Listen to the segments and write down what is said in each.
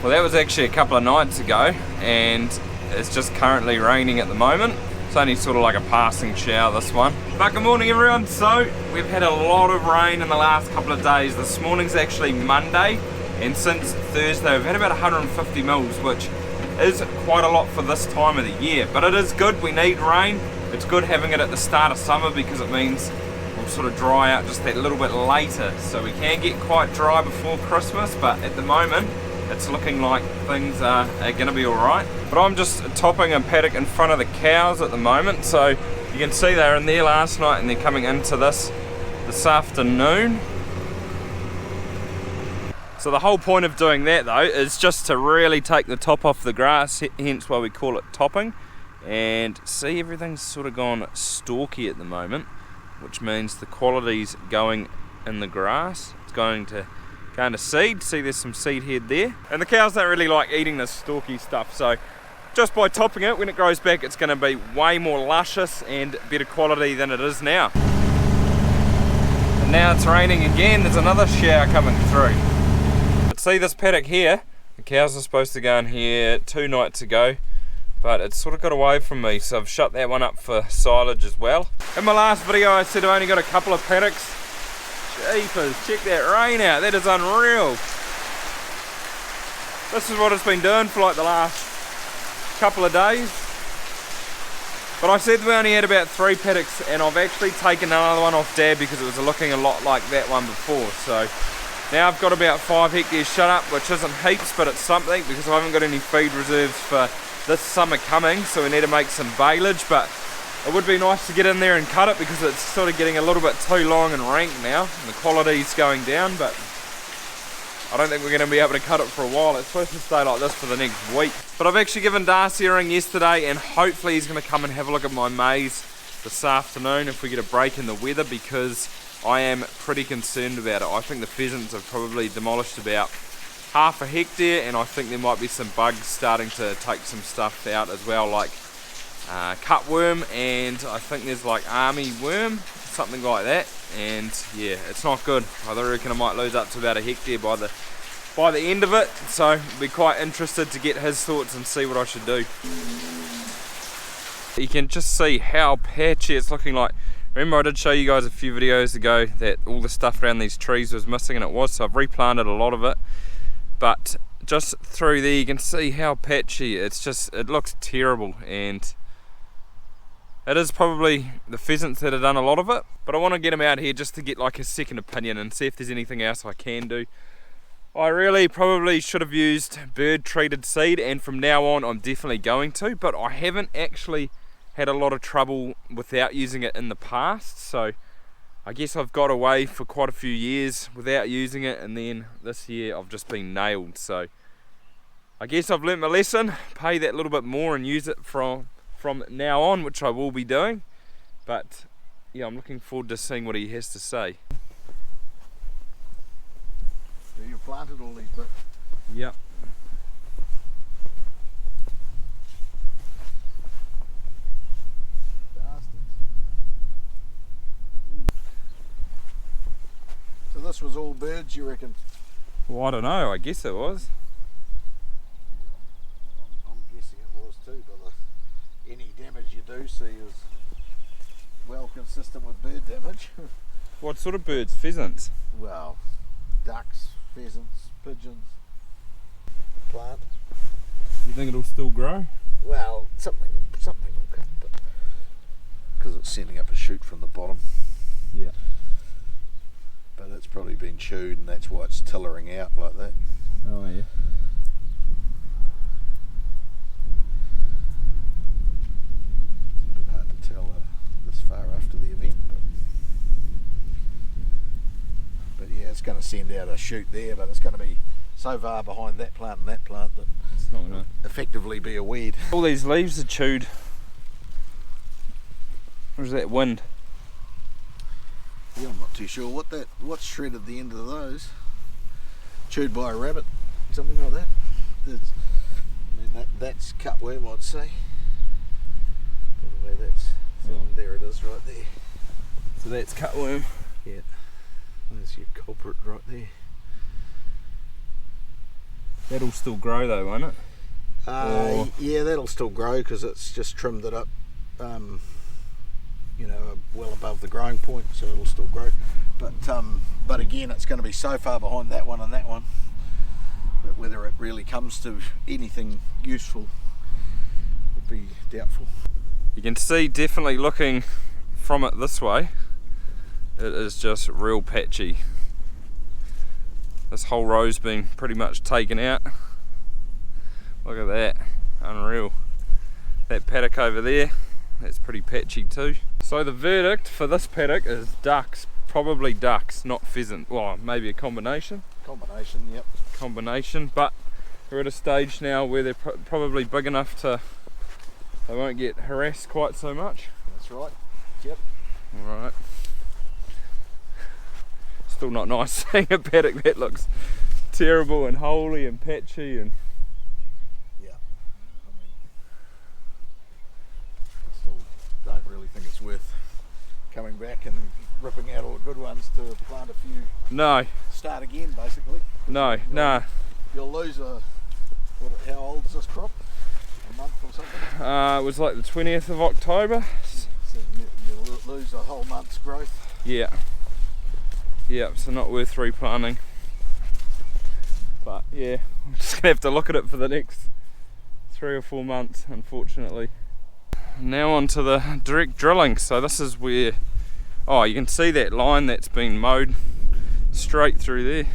Well, that was actually a couple of nights ago, and it's just currently raining at the moment. It's only sort of like a passing shower, this one. But good morning, everyone. So we've had a lot of rain in the last couple of days. This morning's actually Monday, and since Thursday we've had about 150 mils, which is quite a lot for this time of the year. But it is good, we need rain. It's good having it at the start of summer because it means we'll sort of dry out just that little bit later. So we can get quite dry before Christmas, but at the moment it's looking like things are going to be alright. But I'm just topping a paddock in front of the cows at the moment. So you can see they're in there last night and they're coming into this afternoon. So the whole point of doing that though is just to really take the top off the grass, hence why we call it topping. And see, everything's sort of gone stalky at the moment, which means the quality's going in the grass. It's going to seed. See, there's some seed head there. And the cows don't really like eating this stalky stuff, so just by topping it, when it grows back, it's going to be way more luscious and better quality than it is now. And now it's raining again. There's another shower coming through. But see this paddock here? The cows are supposed to go in here 2 nights ago, but it's sort of got away from me, so I've shut that one up for silage as well. In my last video I said I've only got a couple of paddocks. Jeepers, check that rain out, that is unreal. This is what it's been doing for like the last couple of days. But I said we only had about 3 paddocks, and I've actually taken another one off Dad because it was looking a lot like that one before. So now I've got about 5 hectares shut up, which isn't heaps, but it's something because I haven't got any feed reserves for this summer coming, so we need to make some baleage. But it would be nice to get in there and cut it because it's sort of getting a little bit too long and rank now, and the quality's going down, but I don't think we're going to be able to cut it for a while. It's supposed to stay like this for the next week. But I've actually given Darcy a ring yesterday, and hopefully he's going to come and have a look at my maize this afternoon if we get a break in the weather, because I am pretty concerned about it. I think the pheasants have probably demolished about half a hectare, and I think there might be some bugs starting to take some stuff out as well, like cutworm, and I think there's like army worm, something like that. And yeah, it's not good. I reckon I might lose up to about a hectare by the end of it, so I'll be quite interested to get his thoughts and see what I should do. You can just see how patchy it's looking like. Remember I did show you guys a few videos ago that all the stuff around these trees was missing, and it was, so I've replanted a lot of it. But just through there you can see how patchy it looks terrible, and it is probably the pheasants that have done a lot of it. But I want to get him out here just to get like a second opinion and see if there's anything else I can do. I really probably should have used bird treated seed, and from now on I'm definitely going to, but I haven't actually had a lot of trouble without using it in the past, so I guess I've got away for quite a few years without using it, and then this year I've just been nailed. So I guess I've learnt my lesson, pay that little bit more and use it from now on, which I will be doing. But yeah, I'm looking forward to seeing what he has to say. So you planted all these bits? Yep. So this was all birds, you reckon? Well, I don't know, I guess it was. I'm guessing it was too, but any damage you do see is well consistent with bird damage. What sort of birds? Pheasants? Well, ducks, pheasants, pigeons, plant. You think it'll still grow? Well, something will come, but because it's sending up a shoot from the bottom. Yeah. But it's probably been chewed, and that's why it's tillering out like that. Oh yeah. It's a bit hard to tell this far after the event, but yeah, it's going to send out a shoot there, but it's going to be so far behind that plant and that plant that It's not gonna effectively be a weed. All these leaves are chewed. Or is that wind? Yeah, I'm not too sure what's shredded the end of those. Chewed by a rabbit, something like that. That's cutworm, I'd say. By the way, that's there it is right there. So that's cutworm. Yeah, there's your culprit right there. That'll still grow though, won't it? Yeah, that'll still grow because it's just trimmed it up, you know, well above the growing point, so it'll still grow. But again, it's going to be so far behind that one and that one that whether it really comes to anything useful would be doubtful. You can see definitely looking from it this way, it is just real patchy. This whole row's been pretty much taken out. Look at that, unreal. That paddock over there, that's pretty patchy too. So the verdict for this paddock is ducks, probably ducks, not pheasant. Well, maybe a combination. Combination, yep. Combination, but we're at a stage now where they're probably big enough to, they won't get harassed quite so much. That's right, yep. Alright. Still not nice seeing a paddock that looks terrible and holy and patchy and yeah. I mean, I still don't really think it's worth coming back and ripping out all the good ones to plant a few. no, Start again, basically. no, nah. You'll lose how old's this crop? A month or something? It was like the 20th of October. So you'll lose a whole month's growth. Yeah. Yeah, so not worth replanting. But yeah, I'm just gonna have to look at it for the next 3 or 4 months, unfortunately. Now on to the direct drilling. So this is where, oh, you can see that line that's been mowed straight through there.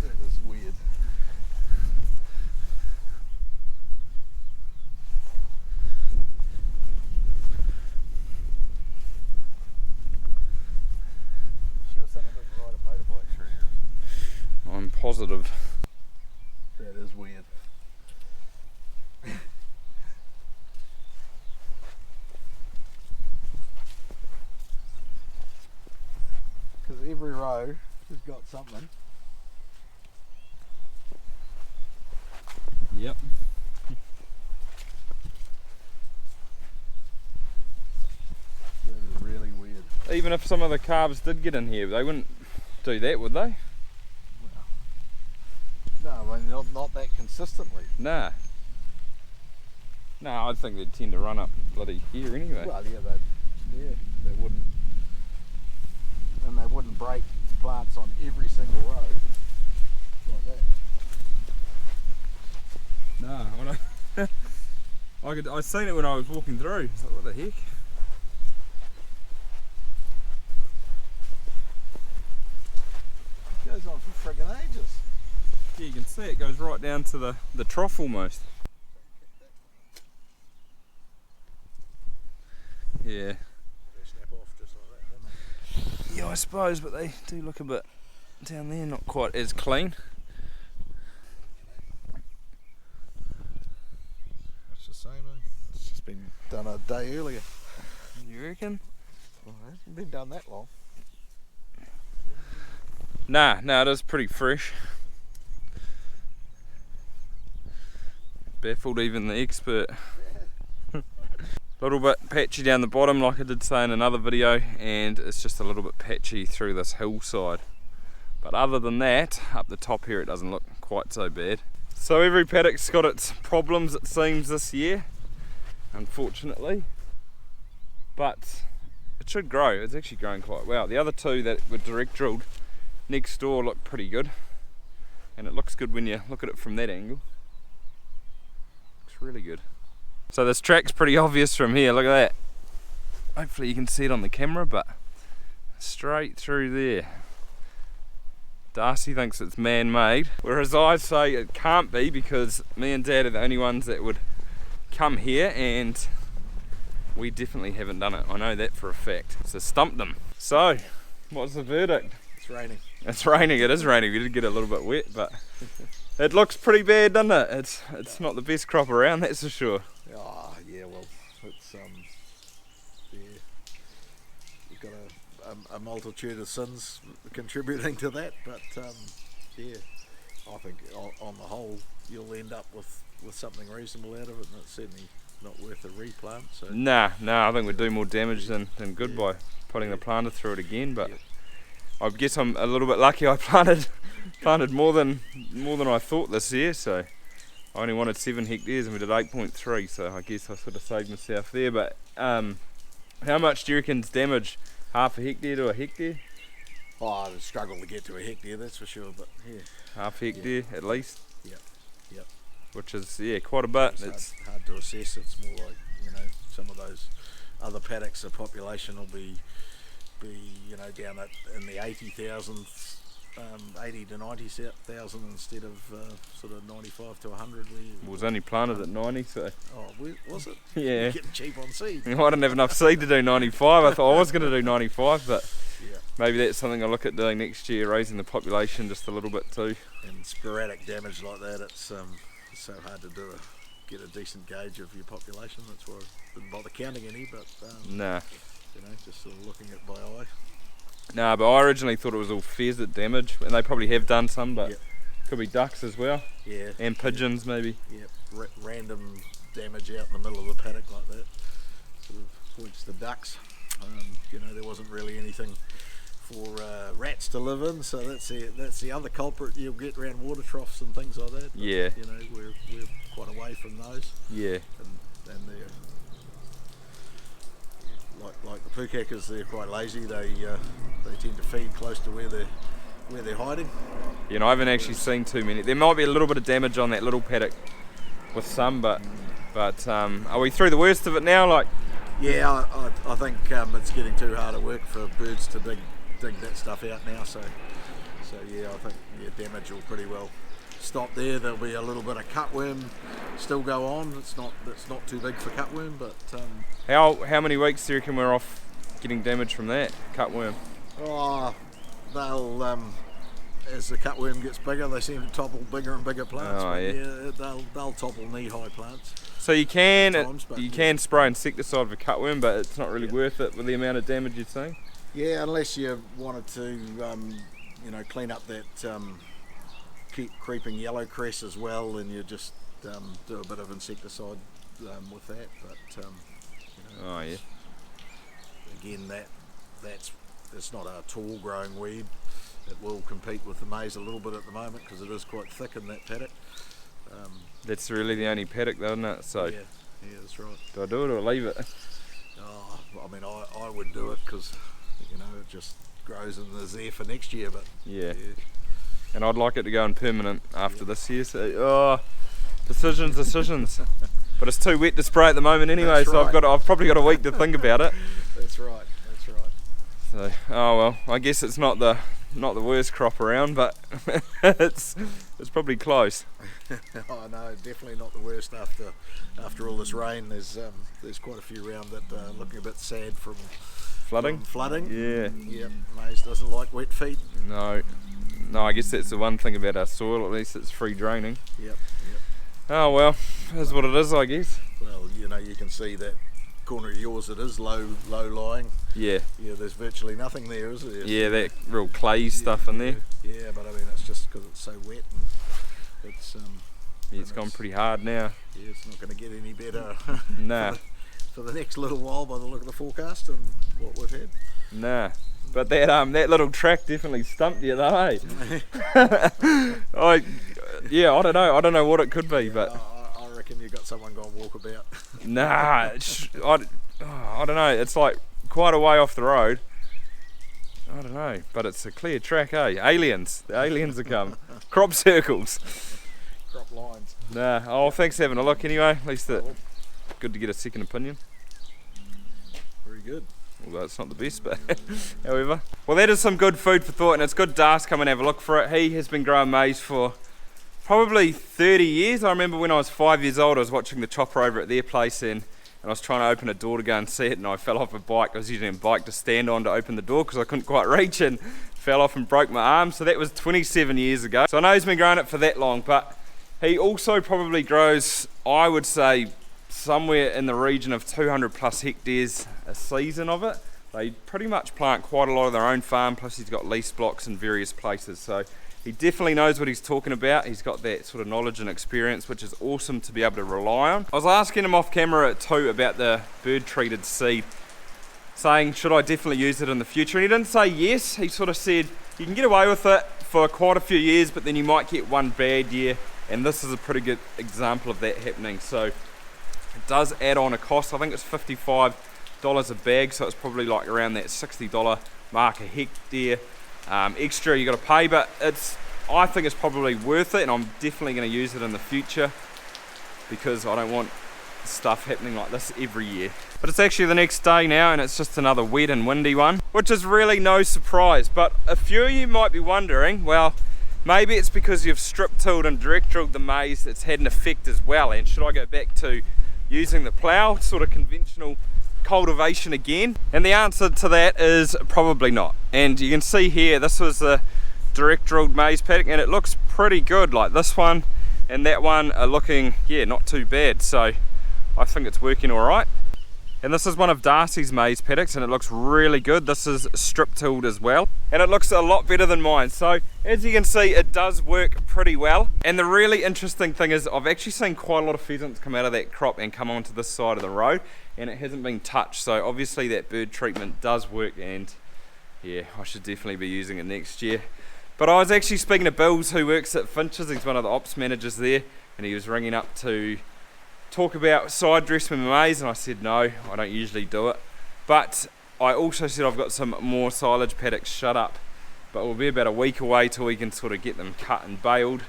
That is weird. Sure someone didn't ride a motorbike through here. I'm positive. That is weird. Because every row has got something. Yep. That is really weird. Even if some of the calves did get in here, they wouldn't do that, would they? No, I mean not that consistently. Nah. No, I think they'd tend to run up bloody here anyway. Well, yeah, they wouldn't, and they wouldn't break plants on every single row like that. No, I seen it when I was walking through. I was like, what the heck? It goes on for friggin' ages. Yeah, you can see it goes right down to the trough almost. Yeah. They snap off just like that, don't they? Yeah, I suppose, but they do look a bit down there, not quite as clean. It's the same, it's just been done a day earlier. You reckon? Well, it hasn't been done that long. Nah, it is pretty fresh. Baffled even the expert. A little bit patchy down the bottom, like I did say in another video, and it's just a little bit patchy through this hillside. But other than that, up the top here it doesn't look quite so bad. So every paddock's got its problems, it seems, this year, unfortunately. But it should grow. It's actually growing quite well. The other two that were direct drilled next door look pretty good, and it looks good when you look at it from that angle. Looks really good. So this track's pretty obvious from here, look at that. Hopefully you can see it on the camera, but straight through there. Darcy thinks it's man-made, whereas I say it can't be, because me and Dad are the only ones that would come here, and we definitely haven't done it. I know that for a fact. So stumped them. So, what's the verdict? It's raining. It's raining, it is raining. We did get a little bit wet, but it looks pretty bad, doesn't it? It's not the best crop around, that's for sure. Oh, yeah, well, it's, yeah, you've got a multitude of sins contributing to that, but, yeah, I think on the whole, you'll end up with something reasonable out of it, and it's certainly not worth a replant. So Nah, I think we'd do more damage than good by putting the planter through it again, but I guess I'm a little bit lucky I planted planted more than I thought this year, so I only wanted 7 hectares and we did 8.3, so I guess I sort of saved myself there. But how much do you reckon's damage? Half a hectare to a hectare? Oh, I'd struggle to get to a hectare, that's for sure, but yeah. Half hectare at least? Yep. Which is, quite a bit. It's hard to assess. It's more like, some of those other paddocks, the population will be down in the 80,000, 80 to 90,000 instead of sort of 95 to 100. It was only planted at 90, so. Oh, was it? Yeah. You're getting cheap on seed. I didn't have enough seed to do 95. I thought I was going to do 95, but maybe that's something I'll look at doing next year, raising the population just a little bit too. And sporadic damage like that, it's so hard to get a decent gauge of your population. That's why I didn't bother counting any, but nah. Just sort of looking at it by eye. Nah, but I originally thought it was all pheasant damage, and they probably have done some, but could be ducks as well. Yeah. And pigeons maybe. Yeah. Random damage out in the middle of the paddock like that. Sort of points to ducks. There wasn't really anything for rats to live in, so that's the other culprit you'll get around water troughs and things like that. But, yeah. We're quite away from those. Yeah. And they're like the pukekers, they're quite lazy. They tend to feed close to where they're hiding. I haven't actually seen too many. There might be a little bit of damage on that little paddock with some, but are we through the worst of it now? Yeah, I think it's getting too hard at work for birds to dig that stuff out now. So yeah, I think damage will pretty well stop there. There'll be a little bit of cutworm still go on. It's not too big for cutworm, but how many weeks do you reckon we're off getting damage from that cutworm? Oh, they'll as the cutworm gets bigger, they seem to topple bigger and bigger plants. Oh, yeah. They'll topple knee-high plants. So you can spray insecticide for cutworm, but it's not really worth it with the amount of damage you're seeing. Yeah, unless you wanted to, clean up that creeping yellow cress as well, and you just do a bit of insecticide with that. But oh yeah. Again, it's not a tall growing weed. It will compete with the maize a little bit at the moment because it is quite thick in that paddock. That's really the only paddock though, isn't it? So yeah, that's right. Do I do it or leave it? Oh, I mean, I would do it because it just grows and is there for next year. But yeah. And I'd like it to go in permanent after this year. So decisions. But it's too wet to spray at the moment anyway. That's so right. I've probably got a week to think about it. That's right. So I guess it's not the worst crop around, but it's probably close. Oh no, definitely not the worst after all this rain. There's quite a few around that are looking a bit sad from flooding. Yeah. Yep. Maize doesn't like wet feet. No, I guess that's the one thing about our soil. At least it's free draining. Yep. Oh well, that's what it is, I guess. Well, you can see that corner of yours. It is low lying. Yeah. Yeah. There's virtually nothing there, is there? Yeah, that real clay stuff in there. Yeah, but I mean it's just because it's so wet and it's it's gone pretty hard now. Yeah, it's not going to get any better. Nah. for the next little while by the look of the forecast and what we've had. Nah. But that little track definitely stumped you though, eh? I don't know what it could be, but I reckon you got someone going walkabout. Nah, I don't know. It's like quite a way off the road. I don't know, but it's a clear track, eh? Aliens. The aliens have come. Crop circles. Crop lines. Nah. Oh, thanks for having a look anyway. At least good to get a second opinion. Very good. Although it's not the best, but however. Well, that is some good food for thought, and it's good Darcy come and have a look for it. He has been growing maize for probably 30 years. I remember when I was 5 years old, I was watching the chopper over at their place and I was trying to open a door to go and see it, and I fell off a bike. I was using a bike to stand on to open the door because I couldn't quite reach, and fell off and broke my arm. So that was 27 years ago. So I know he's been growing it for that long, but he also probably grows, I would say, somewhere in the region of 200 plus hectares a season of it. They pretty much plant quite a lot of their own farm, plus he's got lease blocks in various places. So he definitely knows what he's talking about. He's got that sort of knowledge and experience, which is awesome to be able to rely on. I was asking him off camera too about the bird treated seed, saying should I definitely use it in the future, and he didn't say yes. He sort of said you can get away with it for quite a few years, but then you might get one bad year, and this is a pretty good example of that happening. So it does add on a cost. I think it's $55 a bag, so it's probably like around that $60 mark a hectare extra you got to pay, but I think it's probably worth it, and I'm definitely going to use it in the future because I don't want stuff happening like this every year. But it's actually the next day now, and it's just another wet and windy one, which is really no surprise. But a few of you might be wondering, well, maybe it's because you've strip tilled and direct drilled the maize that's had an effect as well, and should I go back to using the plough, sort of conventional cultivation again? And the answer to that is probably not. And you can see here, this was the direct drilled maize paddock, and it looks pretty good. Like this one and that one are looking, yeah, not too bad. So I think it's working all right. And this is one of Darcy's maize paddocks, and it looks really good. This is strip tilled as well, and it looks a lot better than mine. So as you can see, it does work pretty well. And the really interesting thing is I've actually seen quite a lot of pheasants come out of that crop and come onto this side of the road, and it hasn't been touched. So obviously that bird treatment does work, and yeah, I should definitely be using it next year. But I was actually speaking to Bills, who works at Finch's. He's one of the ops managers there, and he was ringing up to talk about side dress with my maize, and I said no, I don't usually do it. But I also said I've got some more silage paddocks shut up, but we'll be about a week away till we can sort of get them cut and baled,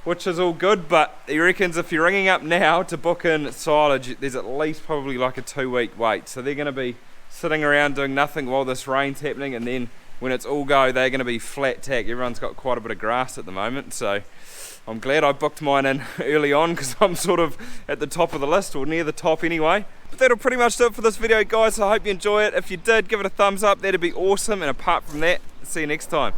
which is all good. But he reckons if you're ringing up now to book in silage, there's at least probably like a 2-week wait. So they're going to be sitting around doing nothing while this rain's happening, and then when it's all go, they're going to be flat tack. Everyone's got quite a bit of grass at the moment, so I'm glad I booked mine in early on, because I'm sort of at the top of the list, or near the top anyway. But that'll pretty much do it for this video, guys. So I hope you enjoy it. If you did, give it a thumbs up, that'd be awesome. And apart from that, see you next time.